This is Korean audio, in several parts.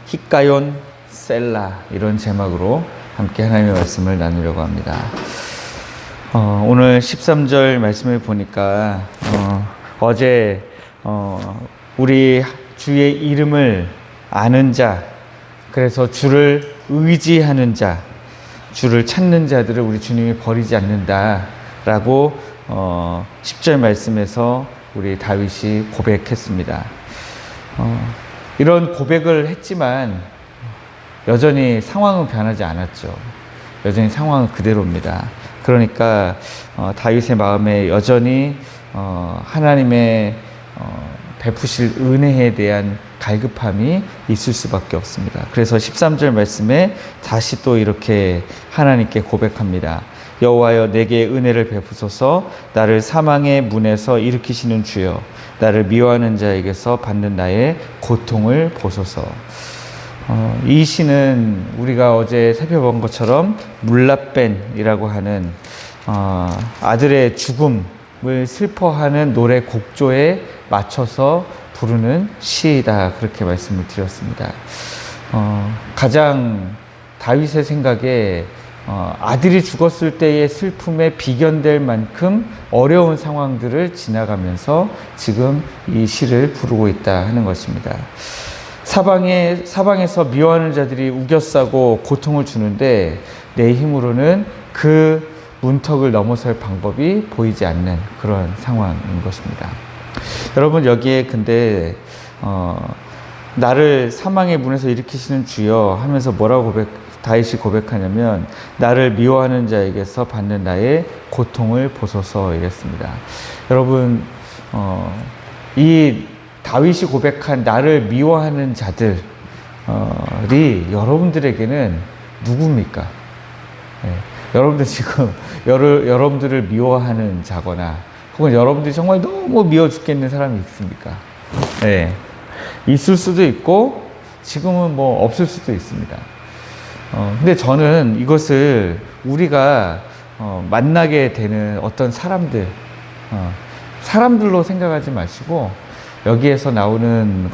히카yon 셀라, 이런 제목으로 함께 하나님의 말씀을 나누려고 합니다. 오늘 13절 말씀을 보니까 어제 우리 주의 이름을 아는 자, 그래서 주를 의지하는 자, 주를 찾는 자들을 우리 주님이 버리지 않는다라고 10절 말씀에서 우리 다윗이 고백했습니다. 이런 고백을 했지만 여전히 상황은 변하지 않았죠. 여전히 상황은 그대로입니다. 그러니까 다윗의 마음에 여전히 하나님의 베푸실 은혜에 대한 갈급함이 있을 수밖에 없습니다. 그래서 13절 말씀에 다시 또 이렇게 하나님께 고백합니다. 여호와여, 내게 은혜를 베푸소서. 나를 사망의 문에서 일으키시는 주여, 나를 미워하는 자에게서 받는 나의 고통을 보소서. 이 시는 우리가 어제 살펴본 것처럼 물라벤이라고 하는 아들의 죽음을 슬퍼하는 노래 곡조에 맞춰서 부르는 시이다, 그렇게 말씀을 드렸습니다. 가장 다윗의 생각에 아들이 죽었을 때의 슬픔에 비견될 만큼 어려운 상황들을 지나가면서 지금 이 시를 부르고 있다 하는 것입니다. 사방에서 미워하는 자들이 우겨싸고 고통을 주는데 내 힘으로는 그 문턱을 넘어설 방법이 보이지 않는 그런 상황인 것입니다. 여러분, 여기에 근데 나를 사망의 문에서 일으키시는 주여 하면서 뭐라고 다윗이 고백하냐면, 나를 미워하는 자에게서 받는 나의 고통을 보소서, 이랬습니다. 여러분, 이 다윗이 고백한 나를 미워하는 자들이 여러분들에게는 누굽니까? 네. 여러분들 지금 여러분들을 미워하는 자거나 혹은 여러분들이 정말 너무 미워 죽겠는 사람이 있습니까? 네. 있을 수도 있고 지금은 뭐 없을 수도 있습니다. 근데 저는 이것을 우리가 만나게 되는 어떤 사람들로 생각하지 마시고, 여기에서 나오는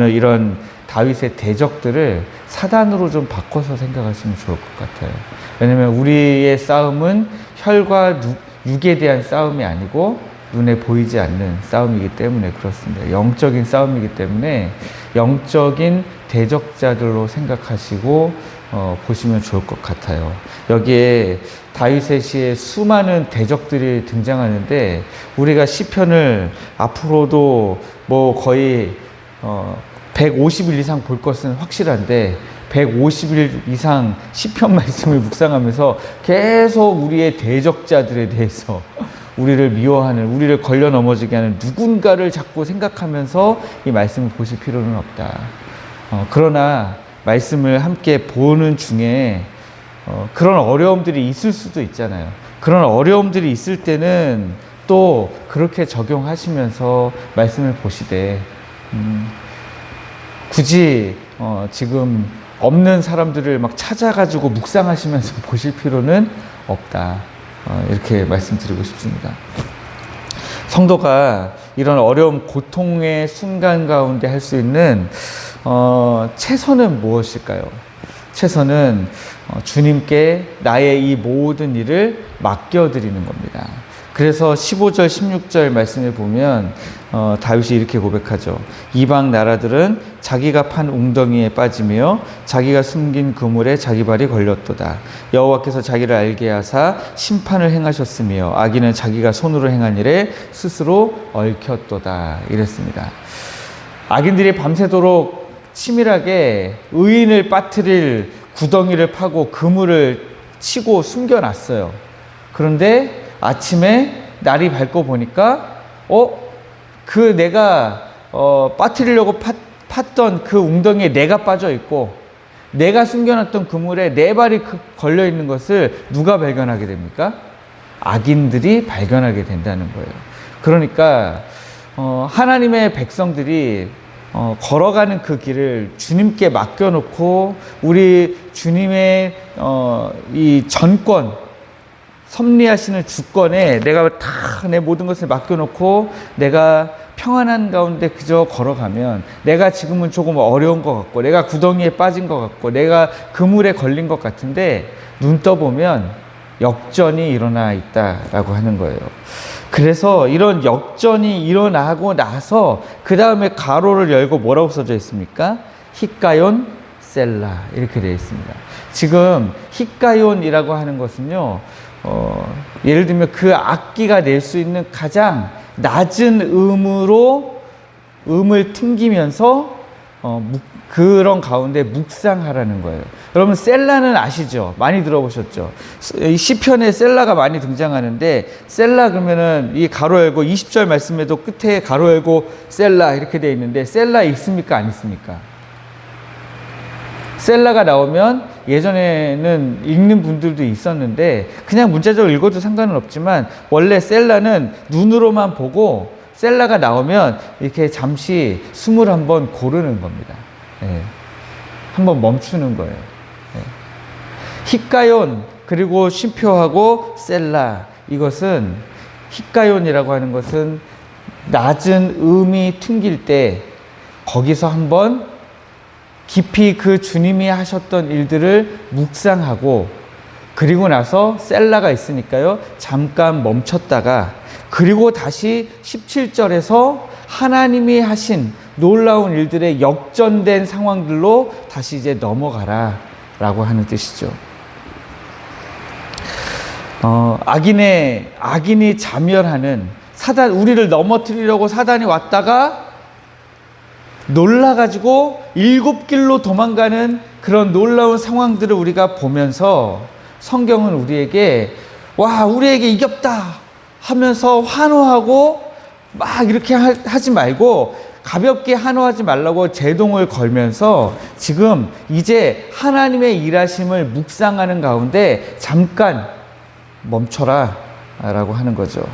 이런 다윗의 대적들을 사단으로 좀 바꿔서 생각하시면 좋을 것 같아요. 왜냐면 우리의 싸움은 혈과 육에 대한 싸움이 아니고 눈에 보이지 않는 싸움이기 때문에 그렇습니다. 영적인 싸움이기 때문에 영적인 대적자들로 생각하시고 보시면 좋을 것 같아요. 여기에 다윗의 시에 수많은 대적들이 등장하는데, 우리가 시편을 앞으로도 뭐 거의 150일 이상 볼 것은 확실한데 150일 이상 시편 말씀을 묵상하면서 계속 우리의 대적자들에 대해서 우리를 미워하는, 우리를 걸려 넘어지게 하는 누군가를 자꾸 생각하면서 이 말씀을 보실 필요는 없다. 그러나 말씀을 함께 보는 중에 그런 어려움들이 있을 수도 있잖아요. 그런 어려움들이 있을 때는 또 그렇게 적용하시면서 말씀을 보시되, 굳이 지금 없는 사람들을 막 찾아가지고 묵상하시면서 보실 필요는 없다, 이렇게 말씀드리고 싶습니다. 성도가 이런 어려움, 고통의 순간 가운데 할 수 있는 최선은 무엇일까요? 최선은 주님께 나의 이 모든 일을 맡겨드리는 겁니다. 그래서 15절, 16절 말씀을 보면 다윗이 이렇게 고백하죠. 이방 나라들은 자기가 판 웅덩이에 빠지며 자기가 숨긴 그물에 자기 발이 걸렸도다. 여호와께서 자기를 알게 하사 심판을 행하셨으며 악인은 자기가 손으로 행한 일에 스스로 얽혔도다, 이랬습니다. 악인들이 밤새도록 치밀하게 의인을 빠뜨릴 구덩이를 파고 그물을 치고 숨겨놨어요. 그런데 아침에 날이 밝고 보니까 내가 빠뜨리려고 팠던 그 웅덩이에 내가 빠져 있고, 내가 숨겨놨던 그물에 내 발이 걸려 있는 것을 누가 발견하게 됩니까? 악인들이 발견하게 된다는 거예요. 그러니까 하나님의 백성들이 걸어가는 그 길을 주님께 맡겨놓고, 우리 주님의 이 전권, 섭리하시는 주권에 내가 다 내 모든 것을 맡겨놓고 내가 평안한 가운데 그저 걸어가면 내가 지금은 조금 어려운 것 같고 내가 구덩이에 빠진 것 같고 내가 그물에 걸린 것 같은데 눈 떠보면 역전이 일어나 있다라고 하는 거예요. 그래서 이런 역전이 일어나고 나서 그 다음에 가로를 열고 뭐라고 써져 있습니까? 히카yon 셀라 이렇게 되어 있습니다. 지금 히카ion이라고 하는 것은요, 예를 들면 그 악기가 낼 수 있는 가장 낮은 음을 튕기면서 그런 가운데 묵상하라는 거예요. 여러분 셀라는 아시죠? 많이 들어보셨죠? 이 시편에 셀라가 많이 등장하는데 셀라 그러면은 이 가로 열고 20절 말씀에도 끝에 가로 열고 셀라 이렇게 되어 있는데 셀라 있습니까? 안 있습니까? 셀라가 나오면 예전에는 읽는 분들도 있었는데 그냥 문자적으로 읽어도 상관은 없지만 원래 셀라는 눈으로만 보고 셀라가 나오면 이렇게 잠시 숨을 한번 고르는 겁니다. 예. 한번 멈추는 거예요. 예. 히카yon 그리고 쉼표하고 셀라 이것은 히카ion이라고 하는 것은 낮은 음이 튕길 때 거기서 한번 깊이 그 주님이 하셨던 일들을 묵상하고 그리고 나서 셀라가 있으니까요 잠깐 멈췄다가 그리고 다시 17절에서 하나님이 하신 놀라운 일들의 역전된 상황들로 다시 이제 넘어가라 라고 하는 뜻이죠. 악인이 자멸하는 사단, 우리를 넘어뜨리려고 사단이 왔다가 놀라가지고 7길로 도망가는 그런 놀라운 상황들을 우리가 보면서 성경은 우리에게 우리에게 이겼다 하면서 환호하고 막 이렇게 하지 말고 가볍게 환호하지 말라고 제동을 걸면서 지금 이제 하나님의 일하심을 묵상하는 가운데 잠깐 멈춰라 라고 하는 거죠.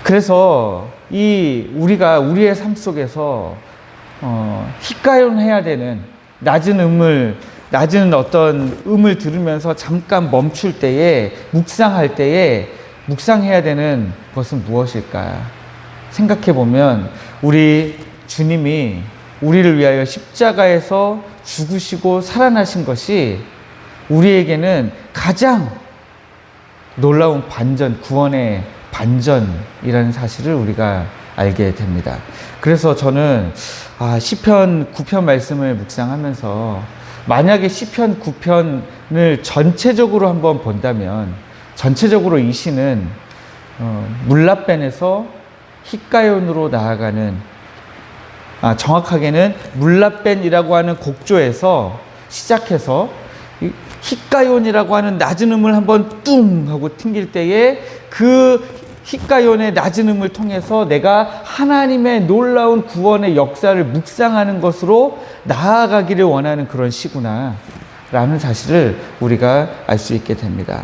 그래서 우리가 우리의 삶 속에서 히카yon 해야 되는 낮은 어떤 음을 들으면서 잠깐 멈출 때에 묵상할 때에 묵상해야 되는 것은 무엇일까? 생각해 보면 우리 주님이 우리를 위하여 십자가에서 죽으시고 살아나신 것이 우리에게는 가장 놀라운 구원의 반전이라는 사실을 우리가 알게 됩니다. 그래서 저는 시편 9편 말씀을 묵상하면서 만약에 시편 9편을 전체적으로 한번 본다면 전체적으로 이 시는 물라벤에서 히카ion으로 나아가는 정확하게는 물라벤이라고 하는 곡조에서 시작해서 히카ion이라고 하는 낮은 음을 한번 뚱 하고 튕길 때에 그 히카ion의 낮은 음을 통해서 내가 하나님의 놀라운 구원의 역사를 묵상하는 것으로 나아가기를 원하는 그런 시구나 라는 사실을 우리가 알 수 있게 됩니다.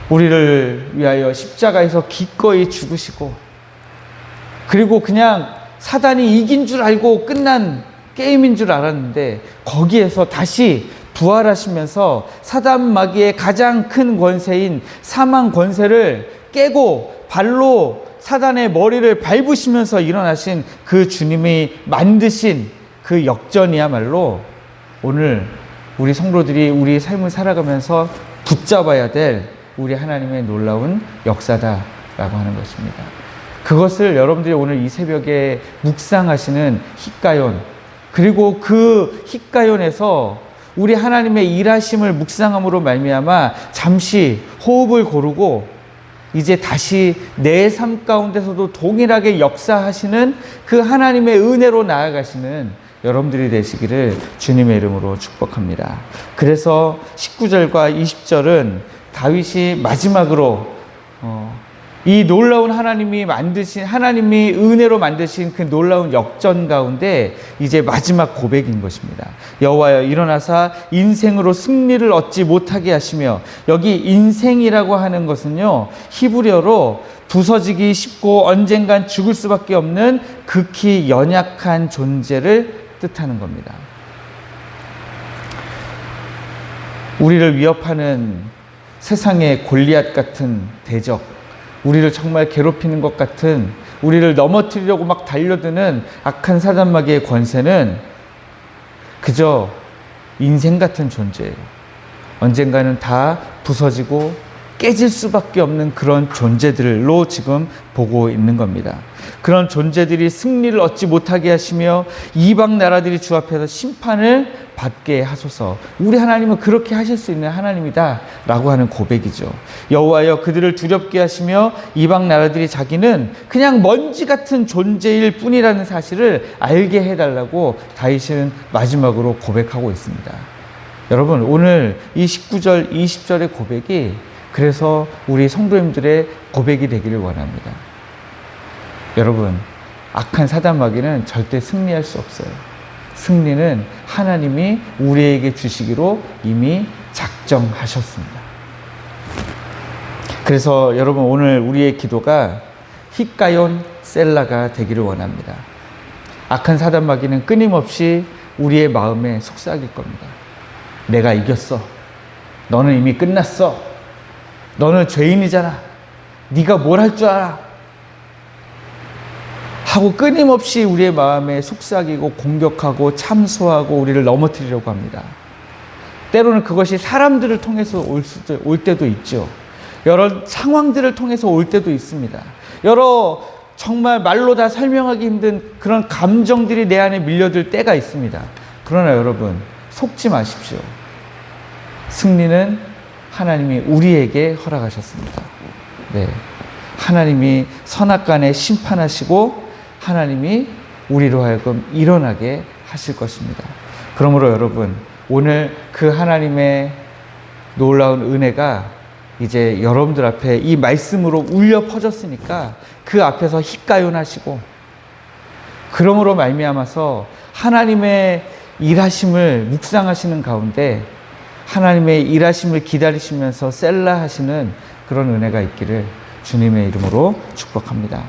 우리를 위하여 십자가에서 기꺼이 죽으시고 그리고 그냥 사단이 이긴 줄 알고 끝난 게임인 줄 알았는데 거기에서 다시 부활하시면서 사단 마귀의 가장 큰 권세인 사망 권세를 깨고 발로 사단의 머리를 밟으시면서 일어나신 그 주님이 만드신 그 역전이야말로 오늘 우리 성도들이 우리 삶을 살아가면서 붙잡아야 될 우리 하나님의 놀라운 역사다라고 하는 것입니다. 그것을 여러분들이 오늘 이 새벽에 묵상하시는 히카yon 그리고 그 히카ion에서 우리 하나님의 일하심을 묵상함으로 말미암아 잠시 호흡을 고르고 이제 다시 내 삶 가운데서도 동일하게 역사하시는 그 하나님의 은혜로 나아가시는 여러분들이 되시기를 주님의 이름으로 축복합니다. 그래서 19절과 20절은 다윗이 마지막으로 이 놀라운 하나님이 은혜로 만드신 그 놀라운 역전 가운데 이제 마지막 고백인 것입니다. 여호와여 일어나사 인생으로 승리를 얻지 못하게 하시며, 여기 인생이라고 하는 것은요 히브리어로 부서지기 쉽고 언젠간 죽을 수밖에 없는 극히 연약한 존재를 뜻하는 겁니다. 우리를 위협하는 세상의 골리앗 같은 대적, 우리를 정말 괴롭히는 것 같은 우리를 넘어뜨리려고 막 달려드는 악한 사단 마귀의 권세는 그저 인생 같은 존재예요. 언젠가는 다 부서지고 깨질 수밖에 없는 그런 존재들로 지금 보고 있는 겁니다. 그런 존재들이 승리를 얻지 못하게 하시며 이방 나라들이 주 앞에서 심판을 받게 하소서. 우리 하나님은 그렇게 하실 수 있는 하나님이다 라고 하는 고백이죠. 여호와여 그들을 두렵게 하시며 이방 나라들이 자기는 그냥 먼지 같은 존재일 뿐이라는 사실을 알게 해달라고 다윗은 마지막으로 고백하고 있습니다. 여러분, 오늘 이 19절 20절의 고백이 그래서 우리 성도님들의 고백이 되기를 원합니다. 여러분, 악한 사단 마귀는 절대 승리할 수 없어요. 승리는 하나님이 우리에게 주시기로 이미 작정하셨습니다. 그래서 여러분, 오늘 우리의 기도가 히카yon 셀라가 되기를 원합니다. 악한 사단 마귀는 끊임없이 우리의 마음에 속삭일 겁니다. 내가 이겼어. 너는 이미 끝났어. 너는 죄인이잖아. 네가 뭘 할 줄 알아. 하고 끊임없이 우리의 마음에 속삭이고 공격하고 참소하고 우리를 넘어뜨리려고 합니다. 때로는 그것이 사람들을 통해서 올 때도 있죠. 여러 상황들을 통해서 올 때도 있습니다. 여러 정말 말로 다 설명하기 힘든 그런 감정들이 내 안에 밀려들 때가 있습니다. 그러나 여러분, 속지 마십시오. 승리는 하나님이 우리에게 허락하셨습니다. 네. 하나님이 선악간에 심판하시고 하나님이 우리로 하여금 일어나게 하실 것입니다. 그러므로 여러분, 오늘 그 하나님의 놀라운 은혜가 이제 여러분들 앞에 이 말씀으로 울려 퍼졌으니까 그 앞에서 히카yon 하시고, 그러므로 말미암아서 하나님의 일하심을 묵상하시는 가운데 하나님의 일하심을 기다리시면서 셀라 하시는 그런 은혜가 있기를 주님의 이름으로 축복합니다.